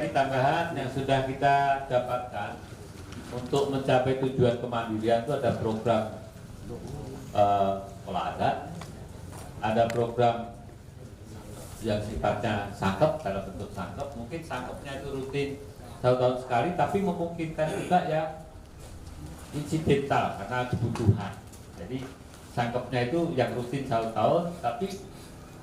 berarti tambahan yang sudah kita dapatkan untuk mencapai tujuan kemandirian itu ada program sekolah adat, ada program yang sifatnya sangkep dalam bentuk sangkep, mungkin sangkepnya itu rutin 1 tahun sekali, tapi memungkinkan juga ya insidental karena kebutuhan. Jadi sangkepnya itu yang rutin 1 tahun, tapi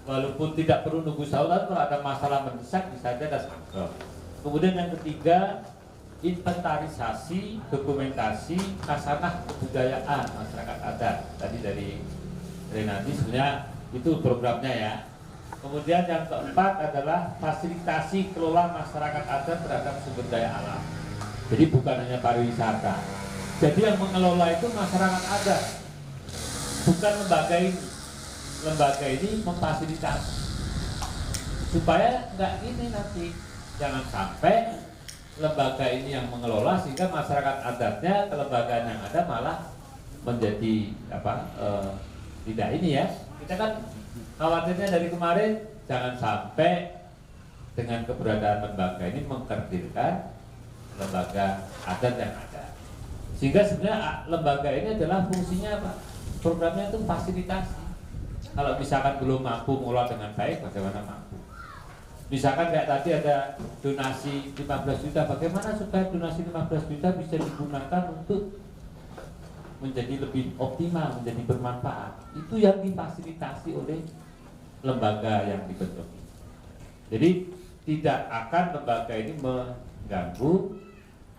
walaupun tidak perlu nunggu 1 tahun, kalau ada masalah mendesak bisa aja ada sangkep. Kemudian yang ketiga, inventarisasi, dokumentasi, khasanah kebudayaan masyarakat adat. Tadi dari Renati sebenarnya itu programnya ya. Kemudian yang keempat adalah fasilitasi kelola masyarakat adat terhadap sumber daya alam. Jadi bukan hanya pariwisata. Jadi yang mengelola itu masyarakat adat, bukan lembaga ini. Lembaga ini memfasilitasi supaya nggak ini nanti, jangan sampai lembaga ini yang mengelola sehingga masyarakat adatnya kelembagaan yang ada malah menjadi tidak ini ya. Kita kan khawatirnya dari kemarin jangan sampai dengan keberadaan lembaga ini mengkerdilkan lembaga adat yang ada. Sehingga sebenarnya lembaga ini adalah fungsinya apa? Programnya itu fasilitasi. Kalau misalkan belum mampu mengelola dengan baik, bagaimana mampu? Misalkan kayak tadi ada donasi 15 juta, bagaimana supaya donasi 15 juta bisa digunakan untuk menjadi lebih optimal, menjadi bermanfaat. Itu yang difasilitasi oleh lembaga yang dibentuk. Jadi tidak akan lembaga ini mengganggu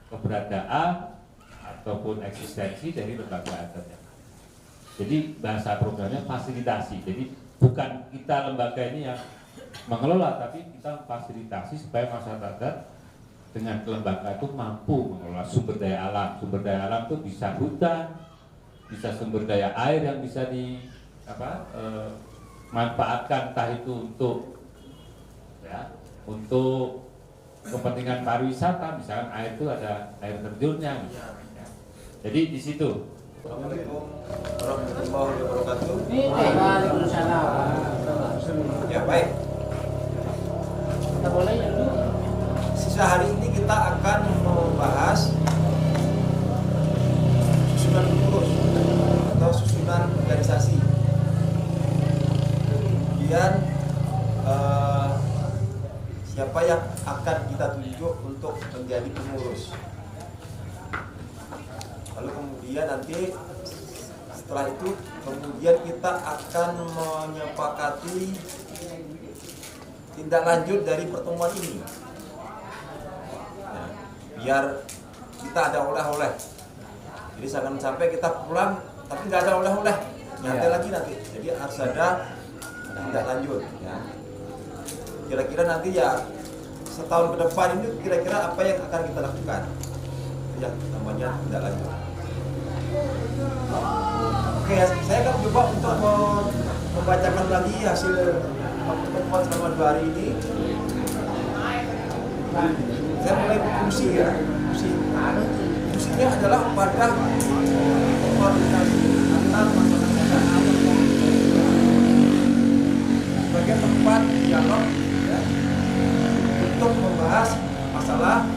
keberadaan ataupun eksistensi dari lembaga adat. Jadi bahasa programnya fasilitasi. Jadi bukan kita lembaga ini yang mengelola, tapi kita fasilitasi supaya masyarakat adat dengan lembaga itu mampu mengelola sumber daya alam. Sumber daya alam itu bisa hutan, bisa sumber daya air yang bisa manfaatkan, entah itu untuk untuk kepentingan pariwisata, misalkan air itu ada air terjunnya misalnya. Jadi di situ. Assalamualaikum warahmatullahi wabarakatuh. Ya baik. Sisa hari ini kita akan membahas susunan pengurus atau susunan organisasi. Kemudian siapa yang akan kita tunjuk untuk menjadi pengurus. Lalu kemudian nanti setelah itu kemudian kita akan menyepakati tindak lanjut dari pertemuan ini. Nah, biar kita ada oleh-oleh. Jadi jangan sampai kita pulang tapi nggak ada oleh-oleh, nyantai lagi nanti. Jadi harus ada tindak lanjut. Ya. Kira-kira nanti ya setahun ke depan ini kira-kira apa yang akan kita lakukan? Yang namanya tindak lanjut. Oke, saya akan coba untuk membacakan lagi hasil pertemuan selama 2 hari ini. Saya mulai fungsi ya. Fungsinya adalah pada koordinasi antar masyarakat sebagai tempat dialog ya, untuk membahas masalah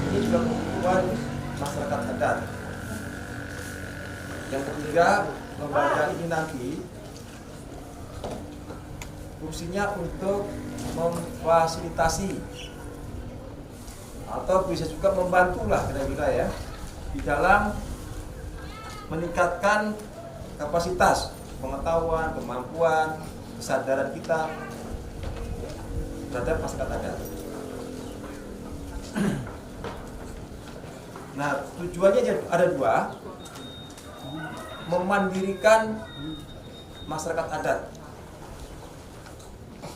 ini juga kebutuhan masyarakat adat. Yang ketiga, lembaga ini nanti fungsinya untuk memfasilitasi atau bisa juga membantu lah kira-kira ya di dalam meningkatkan kapasitas pengetahuan, kemampuan, kesadaran kita terhadap masyarakat adat. Nah, tujuannya ada 2. Memandirikan masyarakat adat.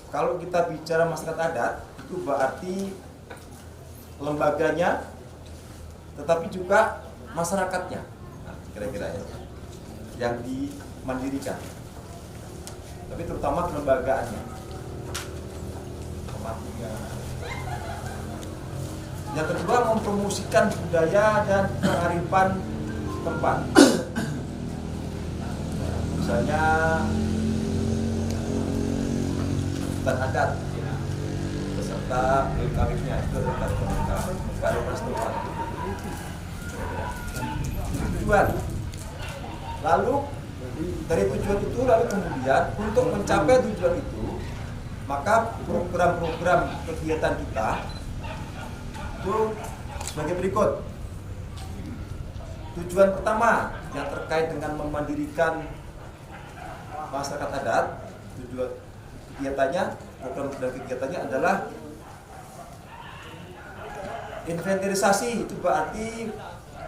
Kalau kita bicara masyarakat adat itu berarti lembaganya, tetapi juga masyarakatnya, nah, kira-kira ya, yang dimandirikan. Tapi terutama kelembagaannya. Yang kedua, mempromosikan budaya dan kearifan tempat. Misalnya hutan adat serta BKW-nya itu adalah kearifan setempat. Tujuan. Lalu dari tujuan itu kemudian untuk mencapai tujuan itu, maka program-program kegiatan kita itu sebagai berikut. Tujuan pertama yang terkait dengan memandirikan masyarakat adat, tujuan kegiatannya, program dan kegiatannya adalah inventarisasi, itu berarti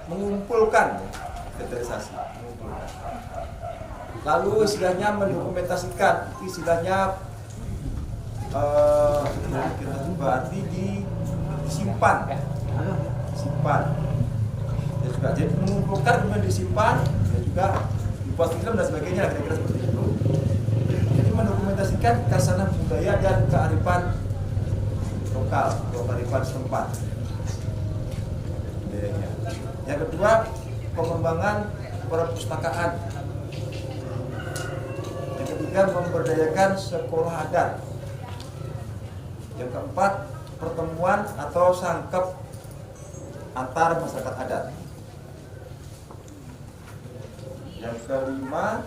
mengumpulkan, inventarisasi, mengumpulkan. Lalu istilahnya mendokumentasikan, istilahnya berarti disimpan, simpan. Ya juga, jadi mengumpulkan kemudian disimpan, ya juga dibuat film dan sebagainya, kira-kira seperti itu. Jadi mendokumentasikan khasanah budaya dan kearifan lokal atau kearifan setempat. Yang kedua, pengembangan perpustakaan. Yang ketiga, memberdayakan sekolah adat. Yang keempat, pertemuan atau sangkep antar masyarakat adat. Yang kelima,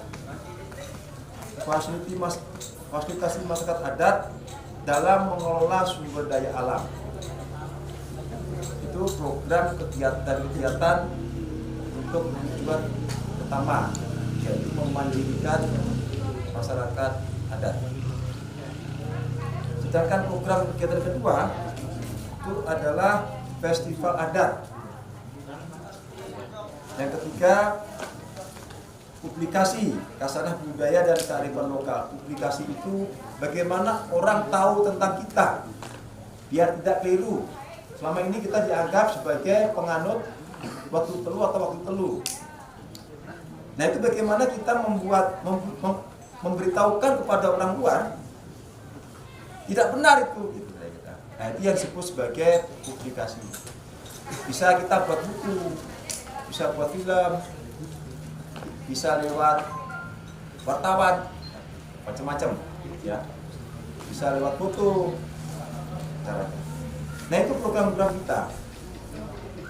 fasilitasi masyarakat adat dalam mengelola sumber daya alam. Itu program kegiatan untuk tujuan pertama, yaitu memandirikan masyarakat adat. Sedangkan program kegiatan kedua itu adalah festival adat. Yang ketiga, publikasi khasanah budaya dan kearifan lokal. Publikasi itu bagaimana orang tahu tentang kita biar tidak keliru. Selama ini kita dianggap sebagai penganut waktu telu atau waktu telu. Nah, itu bagaimana kita memberitahukan kepada orang luar tidak benar itu. Nah, itu yang disebut sebagai publikasi. Bisa kita buat buku, bisa buat film, bisa lewat wartawan, macam-macam, ya. Bisa lewat foto, caranya. Nah, itu program-program kita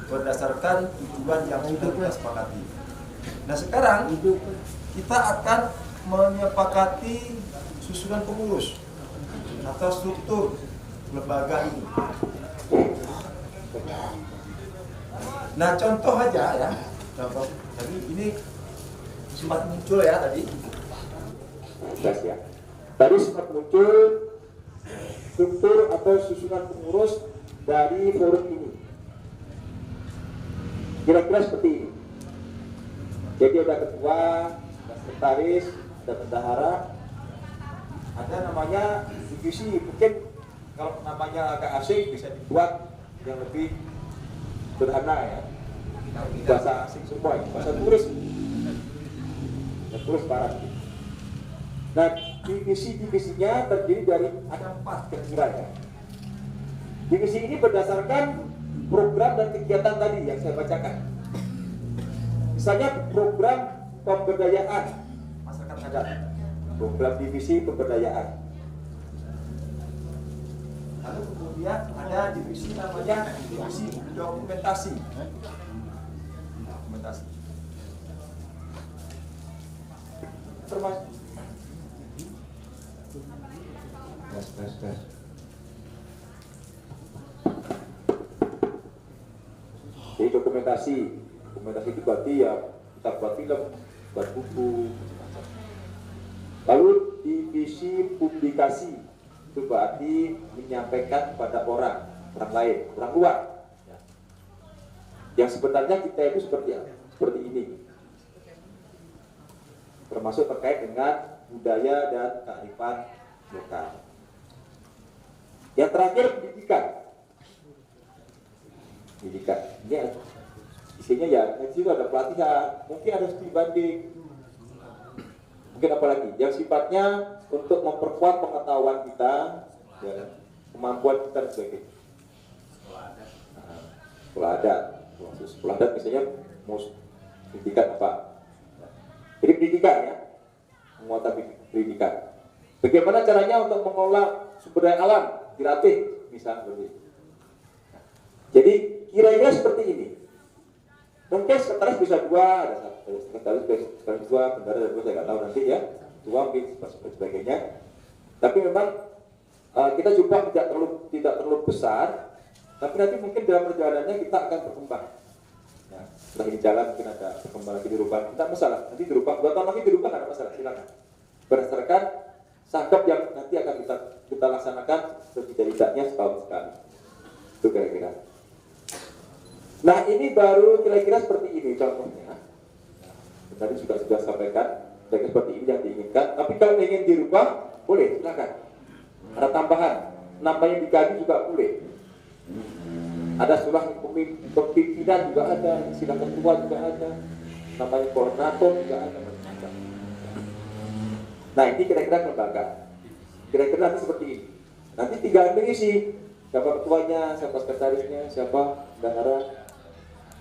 berdasarkan tujuan yang sudah kita sepakati. Nah, sekarang kita akan menyepakati susunan pengurus atau struktur lembaga ini. Nah, contoh aja ya, contoh. Jadi ini sempat muncul ya tadi. Ya. Tadi sempat muncul struktur atau susunan pengurus dari forum ini. Kira-kira seperti ini. Jadi ada ketua, ada sekretaris, ada bendahara, ada namanya divisi. Mungkin kalau namanya agak asing bisa dibuat yang lebih sederhana ya. Bahasa asing semua, bahasa turis. Terus barat. Nah, divisi-divisinya terdiri dari ada 4 kira-kira ya. Divisi ini berdasarkan program dan kegiatan tadi yang saya bacakan. Misalnya program pemberdayaan masyarakat adat, program divisi pemberdayaan. Lalu kemudian ada divisi namanya divisi dokumentasi. Dokumentasi. Termasuk Gas. jadi dokumentasi itu berarti ya kita buat film, buat buku. Lalu divisi publikasi itu berarti menyampaikan kepada orang lain, orang luar. Yang sebenarnya kita itu seperti ini. Termasuk terkait dengan budaya dan kearifan lokal. Yang terakhir pendidikan. Ini isinya ya, di situ ada pelatihan, mungkin ada studi banding, mungkin apa lagi yang sifatnya untuk memperkuat pengetahuan kita, ya, kemampuan kita dan sebagainya. Sekolah adat misalnya mau pendidikan apa? Jadi pendidikan ya, penguatan pendidikan. Bagaimana caranya untuk mengelola sumber daya alam, dilatih misalnya seperti itu. Jadi kira-kira seperti ini. Mungkin sekretaris bisa dua, ada sekretaris bisa dua, bendara ada dua, saya nggak tahu nanti ya, dua mungkin sebagainya. Tapi memang kita coba tidak terlalu besar, tapi nanti mungkin dalam perjalanannya kita akan berkembang. Nah, setelah ini jalan mungkin ada berkembang lagi dirubah, tidak masalah. Nanti dirubah, 2 tahun lagi dirubah nggak ada masalah, silakan. Berdasarkan sangkap yang nanti akan kita laksanakan setidak-tidaknya setahun sekali. Itu kira-kira. Nah ini baru kira-kira seperti ini contohnya. Tadi juga sudah sampaikan kira-kira seperti ini yang diinginkan. Tapi kalau ingin dirubah boleh, silakan. Ada tambahan, namanya diganti juga boleh. Ada surah pimpinan juga ada, sila ketua juga ada, namanya koordinator juga ada. Nah ini kira-kira lembaga. Kira-kira nanti seperti ini. Nanti tinggal mengisi siapa ketuanya, siapa sekretarisnya, siapa bendahara,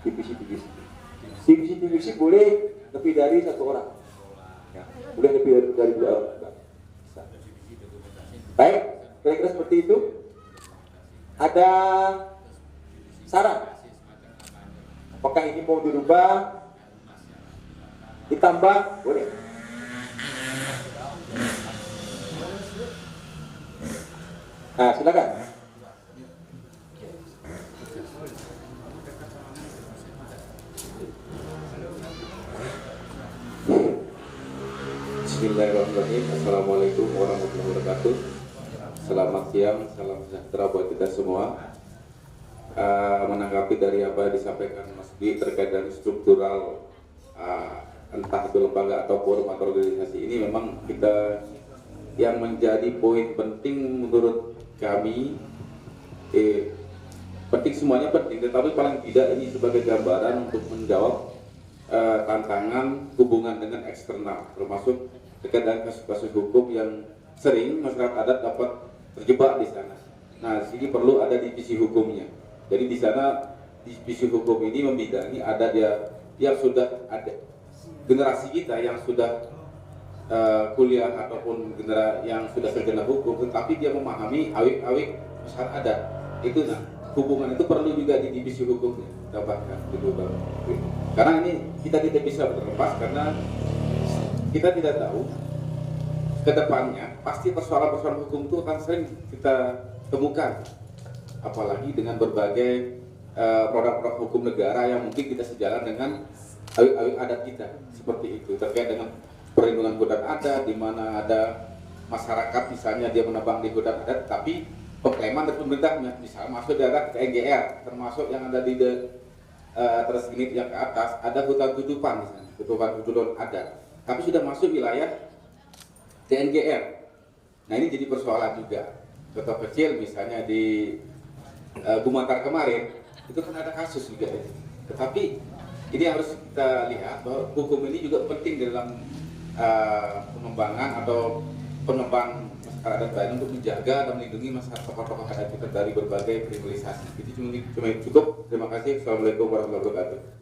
divisi-divisi. Divisi-divisi boleh lebih dari 1 orang. Ya, boleh lebih dari 2 orang. Bisa. Baik, kira-kira seperti itu. Ada saran? Apakah ini mau dirubah? Ditambah? Boleh. Nah, silakan. Bismillahirrahmanirrahim. Assalamualaikum warahmatullahi wabarakatuh. Selamat siang, salam sejahtera buat kita semua. Menanggapi dari apa yang disampaikan Mas Dwi terkait dengan struktural entah itu lembaga atau forum atau organisasi ini, memang kita yang menjadi poin penting menurut kami, penting, semuanya penting, tetapi paling tidak ini sebagai gambaran untuk menjawab tantangan hubungan dengan eksternal, termasuk terkait dengan kasus-kasus hukum yang sering masyarakat adat dapat terjebak di sana. Nah, sini perlu ada divisi hukumnya. Jadi di sana divisi hukum ini membidangi, ada dia yang sudah ada generasi kita yang sudah kuliah ataupun generasi yang sudah sarjana hukum, tetapi dia memahami awik-awik masyarakat adat. Itu nah, hubungan itu perlu juga di divisi hukumnya dapatkan gitu Bang. Karena ini kita tidak bisa terlepas, karena kita tidak tahu ke depannya pasti persoalan-persoalan hukum itu akan sering kita temukan, apalagi dengan berbagai produk-produk hukum negara yang mungkin kita sejalan dengan awik-awik adat kita, seperti itu, terkait dengan perlindungan hutan adat, di mana ada masyarakat misalnya dia menebang di hutan adat, tapi pengklaiman dari pemerintahnya misalnya masuk daerah ke NGR, termasuk yang ada di terus ini yang ke atas ada hutan tutupan misalnya, hutan adat, tapi sudah masuk wilayah DNGR. Nah ini jadi persoalan juga. Contoh kecil misalnya di Bumatar kemarin itu kan ada kasus juga ya. Tetapi ini harus kita lihat bahwa hukum ini juga penting dalam pengembangan atau pengembang masyarakat adat lain untuk menjaga dan melindungi masyarakat tokoh-tokoh adat kita dari berbagai kriminalisasi. Itu cuma cukup. Terima kasih. Assalamualaikum warahmatullahi wabarakatuh.